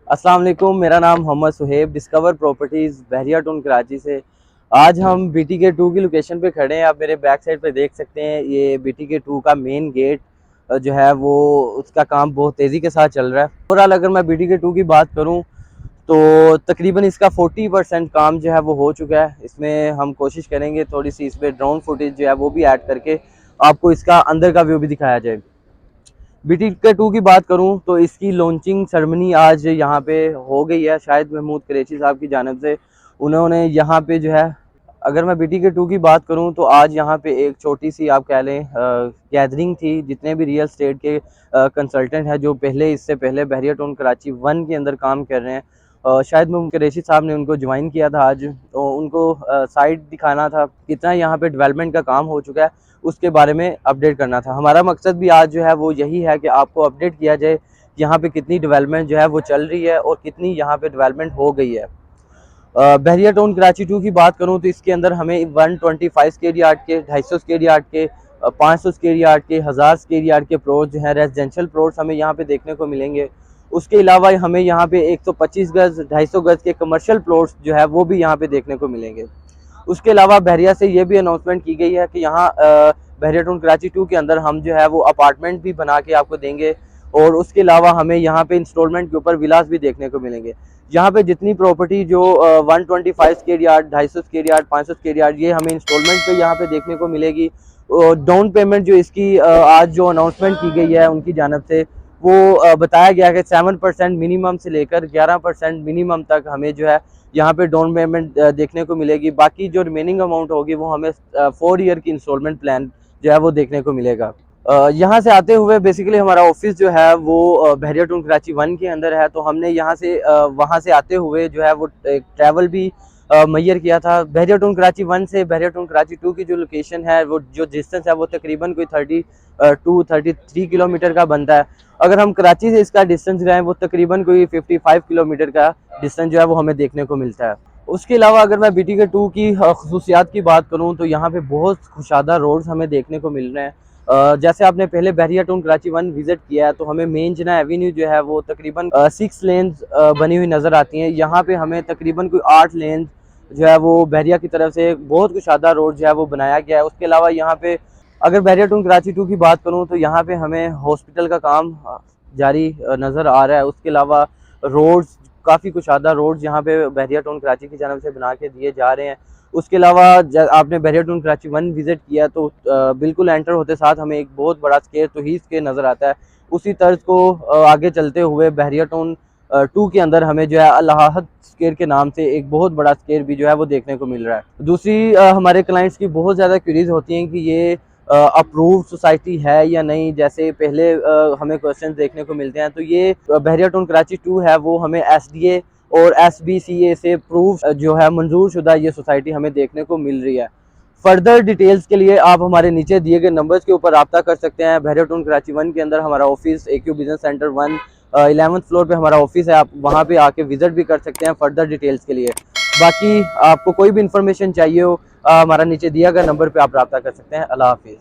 अस्सलाम वालेकुम, मेरा नाम मोहम्मद सुहेब, डिस्कवर प्रॉपर्टीज़ बहरिया टाउन कराची से। आज हम BTK 2 की लोकेशन पे खड़े हैं। आप मेरे बैक साइड पे देख सकते हैं, ये BTK 2 का मेन गेट जो है वो उसका काम बहुत तेज़ी के साथ चल रहा है। ओवरऑल अगर मैं BTK 2 की बात करूं तो तकरीबन इसका 40% काम जो है वो हो चुका है। इसमें हम कोशिश करेंगे थोड़ी सी इसमें ड्रोन फुटेज जो है वो भी ऐड करके आपको इसका अंदर का व्यू भी दिखाया जाए। BTK 2 की बात करूं तो इसकी लॉन्चिंग सेरेमनी आज यहाँ पे हो गई है, शायद महमूद कुरैशी साहब की जानिब से। उन्होंने यहाँ पे जो है, अगर मैं BTK 2 की बात करूं तो आज यहाँ पे एक छोटी सी आप कह लें गैदरिंग थी। जितने भी रियल स्टेट के कंसल्टेंट हैं जो पहले इससे पहले बहरिया टाउन कराची 1 के अंदर काम कर रहे हैं, शायद महमूद कुरैशी साहब ने उनको ज्वाइन किया था आज। तो उनको साइट दिखाना था, कितना यहाँ पे डेवलपमेंट का काम हो चुका है उसके बारे में अपडेट करना था। हमारा मकसद भी आज जो है वो यही है कि आपको अपडेट किया जाए यहाँ पे कितनी डेवलपमेंट जो है वो चल रही है और कितनी यहाँ पे डेवलपमेंट हो गई है। बहरिया टाउन कराची 2 की बात करूँ तो इसके अंदर हमें 125 स्क्वायर यार्ड के, 250 स्क्वायर यार्ड के, 500 स्क्वायर यार्ड के, 1000 स्क्वायर यार्ड के प्लॉट जो है रेजिडेंशियल प्लॉट्स हमें यहाँ पे देखने को मिलेंगे। उसके अलावा हमें यहाँ पे 125 गज, 250 गज के कमर्शियल प्लॉट्स जो है वो भी यहाँ पे देखने को मिलेंगे। उसके अलावा बहरिया से ये भी अनाउंसमेंट की गई है कि यहाँ बहरिया टाउन कराची 2 के अंदर हम जो है वो अपार्टमेंट भी बना के आपको देंगे, और उसके अलावा हमें यहाँ पे इंस्टॉलमेंट के ऊपर विलास भी देखने को मिलेंगे। यहाँ पे जितनी प्रॉपर्टी जो 125 square yard, 250 square yard, 500 square yard, ये हमें इंस्टॉलमेंट पे यहाँ पे देखने को मिलेगी। डाउन पेमेंट जो इसकी आज जो अनाउंसमेंट की गई है उनकी जानब से, वो बताया गया कि 7% मिनिमम से लेकर 11% मिनिमम तक हमें जो है यहाँ पे डाउन पेमेंट देखने को मिलेगी। बाकी जो रिमेनिंग अमाउंट होगी वो हमें 4 ईयर की इंस्टॉलमेंट प्लान जो है वो देखने को मिलेगा। यहाँ से आते हुए बेसिकली हमारा ऑफिस जो है वो बहरिया टाउन कराची 1 के अंदर है। तो हमने यहाँ से वहाँ से आते हुए जो है वो एक ट्रैवल भी मुहैया किया था। बहरिया टाउन कराची 1 से बहरिया टाउन कराची 2 की जो लोकेशन है, वो जो डिस्टेंस है वो तकरीबन कोई 33 किलोमीटर का बनता है। अगर हम कराची से इसका डिस्टेंस रहें वो तकरीबन कोई 55 किलोमीटर का डिस्टेंस जो है वो हमें देखने को मिलता है। उसके अलावा अगर मैं BTK 2 की खसूसियात की बात करूँ तो यहाँ पे बहुत खुशादा रोड्स हमें देखने को मिल रहे हैं। जैसे आपने पहले बहरिया टाउन कराची 1 विजिट किया है तो हमें मेन जना एवेन्यू जो है वो तकरीबन 6 लेन्स बनी हुई नज़र आती हैं। यहाँ पे हमें तकरीबन कोई 8 लेन जो है वो बहरिया की तरफ से बहुत कुशादा रोड जो है वो बनाया गया है। उसके अलावा यहाँ पे अगर बहरिया टाउन कराची 2 की बात करूँ तो यहाँ पे हमें हॉस्पिटल का काम जारी नज़र आ रहा है। उसके अलावा रोड्स, काफ़ी कुशादा रोड्स यहाँ पे बहरिया टाउन कराची की जानब से बना के दिए जा रहे हैं। उसके अलावा आपने बहरिया टाउन कराची 1 विजिट किया तो बिल्कुल एंटर होते साथ हमें एक बहुत बड़ा स्केयर तौहीद स्केयर नज़र आता है। उसी तर्ज को आगे चलते हुए बहरिया टाउन 2 के अंदर हमें जो है अल्लाहद स्केयर के नाम से एक बहुत बड़ा स्केयर भी जो है वो देखने को मिल रहा है। दूसरी हमारे क्लाइंट्स की बहुत ज़्यादा क्वेरीज होती हैं कि ये अप्रूव्ड सोसाइटी है या नहीं। जैसे पहले हमें क्वेश्चन देखने को मिलते हैं तो ये बहरिया टाउन कराची 2 है वो हमें SDA और SBCA से प्रूफ जो है मंजूर शुदा ये सोसाइटी हमें देखने को मिल रही है। फर्दर डिटेल्स के लिए आप हमारे नीचे दिए गए नंबर्स के ऊपर रब्ता कर सकते हैं। बहरिया टाउन कराची 1 के अंदर हमारा office AQ business centre 1 11th floor पे हमारा ऑफिस है। आप वहाँ पे आके विजिट भी कर सकते हैं फर्दर डिटेल्स के लिए। बाकी आपको कोई भी इंफॉर्मेशन चाहिए हो, हमारा नीचे दिया गया नंबर पे आप रब्ता कर सकते हैं। अल्लाह हाफिज़।